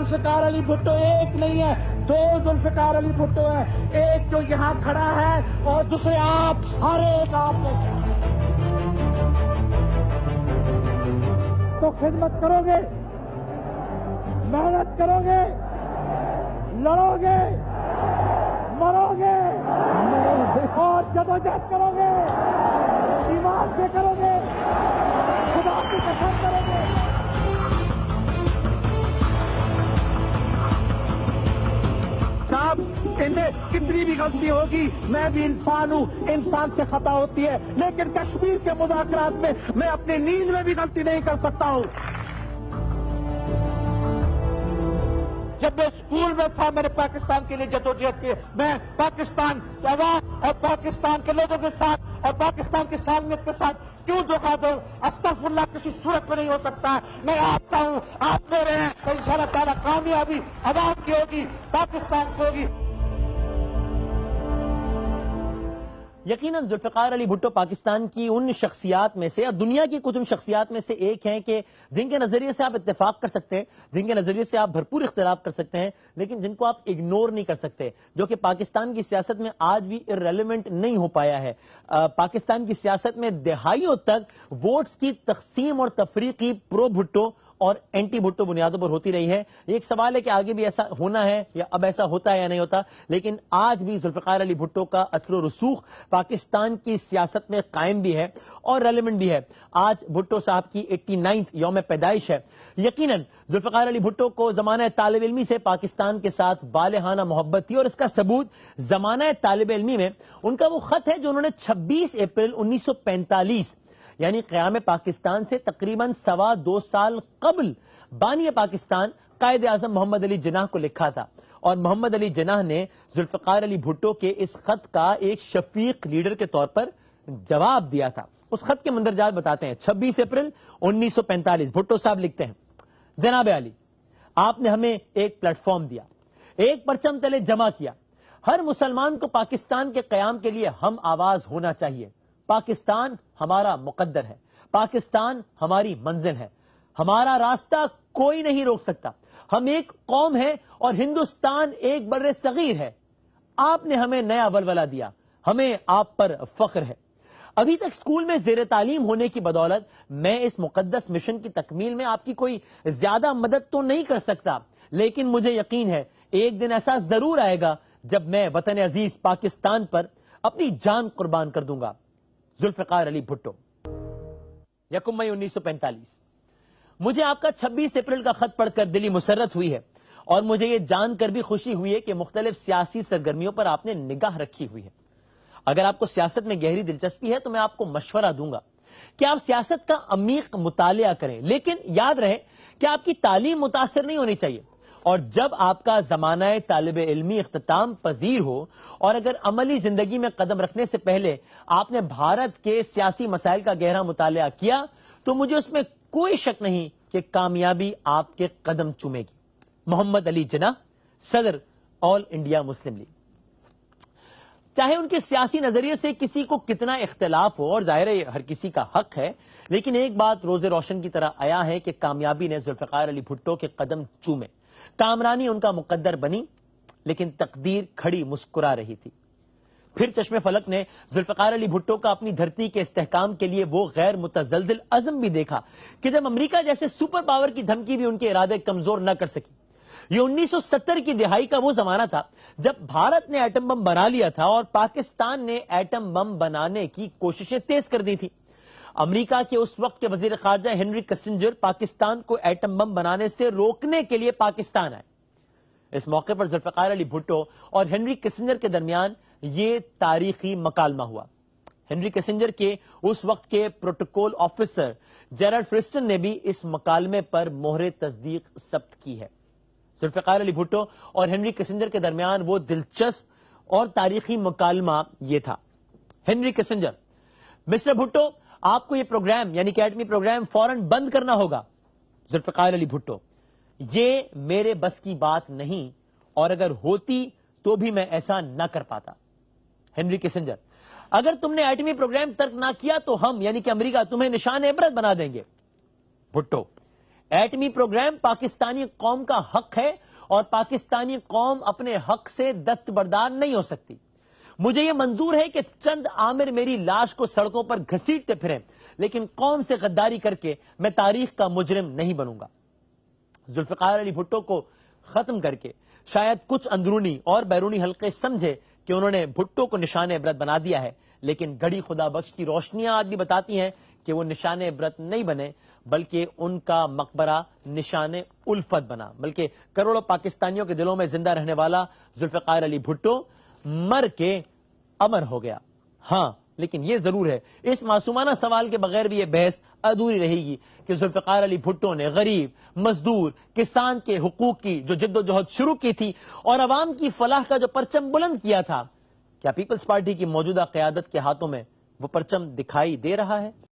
ذوالفقار علی بھٹو ایک نہیں ہے، دو ذوالفقار علی بھٹو ہے، ایک جو یہاں کھڑا ہے اور دوسرے آپ، ہر ایک آپ میں سے۔ تو خدمت کرو گے، محنت کرو گے، لڑو گے، مرو گے اور جدوجہد کرو گے، ایمان سے کرو گے، خدا کی قسم کرو گے۔ صاحب کتنی بھی غلطی ہوگی، میں بھی انسان ہوں، انسان سے خطا ہوتی ہے، لیکن کشمیر کے مذاکرات میں میں اپنی نیند میں بھی غلطی نہیں کر سکتا ہوں۔ جب میں اسکول میں تھا میں نے پاکستان کے لیے جدوجہد کی، میں پاکستان کے عوام اور پاکستان کے لوگوں کے ساتھ اور پاکستان کی سالمیت کے ساتھ کیوں دھوکہ دوں؟ استغفر اللہ کسی صورت میں نہیں ہو سکتا ہے۔ میں آپ کا ہوں، آپ میرے ہیں، تو انشاءاللہ تعالیٰ کامیابی عوام کی ہوگی، پاکستان کی ہوگی۔ یقیناً ذوالفقار علی بھٹو پاکستان کی ان شخصیات میں سے، یا دنیا کی کچھ ان شخصیات میں سے ایک ہیں کہ جن کے نظریے سے آپ اتفاق کر سکتے ہیں، جن کے نظریے سے آپ بھرپور اختلاف کر سکتے ہیں، لیکن جن کو آپ اگنور نہیں کر سکتے، جو کہ پاکستان کی سیاست میں آج بھی irrelevant نہیں ہو پایا ہے۔ پاکستان کی سیاست میں دہائیوں تک ووٹس کی تقسیم اور تفریقی پرو بھٹو اور اینٹی بھٹو بنیادوں پر ہوتی رہی ہے۔ یہ ایک سوال ہے کہ آگے بھی ایسا ہونا ہے یا اب ایسا ہوتا ہے یا نہیں ہوتا، لیکن آج بھی ذوالفقار علی بھٹو کا اثر و رسوخ پاکستان کی سیاست میں قائم بھی ہے اور ریلیونٹ بھی ہے۔ آج بھٹو صاحب کی 89 یوم پیدائش ہے۔ یقیناً ذوالفقار علی بھٹو کو زمانہ طالب علمی سے پاکستان کے ساتھ بالہانہ محبت تھی، اور اس کا ثبوت زمانہ طالب علمی میں ان کا وہ خط ہے جو انہوں نے 26 اپریل 1945 یعنی قیام پاکستان سے تقریباً 2.25 سال قبل بانی پاکستان قائد اعظم محمد علی جناح کو لکھا تھا، اور محمد علی جناح نے ذوالفقار علی بھٹو کے اس خط کا ایک شفیق لیڈر کے طور پر جواب دیا تھا۔ اس خط کے مندرجات بتاتے ہیں۔ 26 اپریل 1945 بھٹو صاحب لکھتے ہیں: جناب علی، آپ نے ہمیں ایک پلیٹ فارم دیا، ایک پرچم تلے جمع کیا۔ ہر مسلمان کو پاکستان کے قیام کے لیے ہم آواز ہونا چاہیے۔ پاکستان ہمارا مقدر ہے، پاکستان ہماری منزل ہے، ہمارا راستہ کوئی نہیں روک سکتا۔ ہم ایک قوم ہیں اور ہندوستان ایک بر صغیر ہے۔ آپ نے ہمیں نیا ولولہ دیا، ہمیں آپ پر فخر ہے۔ ابھی تک اسکول میں زیر تعلیم ہونے کی بدولت میں اس مقدس مشن کی تکمیل میں آپ کی کوئی زیادہ مدد تو نہیں کر سکتا، لیکن مجھے یقین ہے ایک دن ایسا ضرور آئے گا جب میں وطن عزیز پاکستان پر اپنی جان قربان کر دوں گا۔ ذوالفقار علی بھٹو۔ 1 مئی 1945 مجھے آپ کا 26 اپریل کا خط پڑھ کر دلی مسرت ہوئی ہے، اور مجھے یہ جان کر بھی خوشی ہوئی ہے کہ مختلف سیاسی سرگرمیوں پر آپ نے نگاہ رکھی ہوئی ہے۔ اگر آپ کو سیاست میں گہری دلچسپی ہے تو میں آپ کو مشورہ دوں گا کہ آپ سیاست کا عمیق مطالعہ کریں، لیکن یاد رہے کہ آپ کی تعلیم متاثر نہیں ہونی چاہیے، اور جب آپ کا زمانہ طالب علمی اختتام پذیر ہو اور اگر عملی زندگی میں قدم رکھنے سے پہلے آپ نے بھارت کے سیاسی مسائل کا گہرا مطالعہ کیا تو مجھے اس میں کوئی شک نہیں کہ کامیابی آپ کے قدم چومے گی۔ محمد علی جناح، صدر آل انڈیا مسلم لیگ۔ چاہے ان کے سیاسی نظریے سے کسی کو کتنا اختلاف ہو، اور ظاہر ہے ہر کسی کا حق ہے، لیکن ایک بات روز روشن کی طرح آیا ہے کہ کامیابی نے ذوالفقار علی بھٹو کے قدم چومے۔ کامرانی ان کا مقدر بنی، لیکن تقدیر کھڑی مسکرا رہی تھی۔ پھر چشم فلک نے ذوالفقار علی بھٹو کا اپنی دھرتی کے استحکام کے لیے وہ غیر متزلزل عزم بھی دیکھا کہ جب امریکہ جیسے سپر پاور کی دھمکی بھی ان کے ارادے کمزور نہ کر سکی۔ یہ 1970 کی دہائی کا وہ زمانہ تھا جب بھارت نے ایٹم بم بنا لیا تھا اور پاکستان نے ایٹم بم بنانے کی کوششیں تیز کر دی تھی۔ امریکہ کے اس وقت کے وزیر خارجہ ہنری کسنجر پاکستان کو ایٹم بم بنانے سے روکنے کے لیے پاکستان آئے۔ اس موقع پر ذوالفقار علی بھٹو اور ہنری کسنجر کے درمیان یہ تاریخی مکالمہ ہوا۔ ہنری کسنجر کے اس وقت کے پروٹوکول آفیسر جیرارڈ فرسٹن نے بھی اس مکالمے پر مہر تصدیق ثبت کی ہے۔ ذوالفقار علی بھٹو اور ہنری کسنجر کے درمیان وہ دلچسپ اور تاریخی مکالمہ یہ تھا۔ ہنری کسنجر: مسٹر بھٹو، آپ کو یہ پروگرام یعنی کہ ایٹمی پروگرام فوراً بند کرنا ہوگا۔ ذوالفقار علی بھٹو: یہ میرے بس کی بات نہیں، اور اگر ہوتی تو بھی میں ایسا نہ کر پاتا۔ ہنری کسنجر: اگر تم نے ایٹمی پروگرام ترک نہ کیا تو ہم یعنی کہ امریکہ تمہیں نشان عبرت بنا دیں گے۔ بھٹو: ایٹمی پروگرام پاکستانی قوم کا حق ہے اور پاکستانی قوم اپنے حق سے دستبردار نہیں ہو سکتی. مجھے یہ منظور ہے کہ چند عامر میری لاش کو سڑکوں پر گھسیٹتے پھریں، لیکن قوم سے غداری کر کے میں تاریخ کا مجرم نہیں بنوں گا. ذوالفقار علی بھٹو کو ختم کر کے شاید کچھ اندرونی اور بیرونی حلقے سمجھے کہ انہوں نے بھٹو کو نشان عبرت بنا دیا ہے، لیکن گھڑی خدا بخش کی روشنیاں آج بھی بتاتی ہیں کہ وہ نشان عبرت نہیں بنے، بلکہ ان کا مقبرہ نشان الفت بنا. بلکہ کروڑوں پاکستانیوں کے دلوں میں زندہ رہنے والا ذوالفقار علی بھٹو مر کے امر ہو گیا. ہاں لیکن یہ ضرور ہے، اس معصومانہ سوال کے بغیر بھی یہ بحث ادھوری رہے گی کہ ذوالفقار علی بھٹو نے غریب، مزدور، کسان کے حقوق کی جو جد و جہد شروع کی تھی اور عوام کی فلاح کا جو پرچم بلند کیا تھا، کیا پیپلز پارٹی کی موجودہ قیادت کے ہاتھوں میں وہ پرچم دکھائی دے رہا ہے؟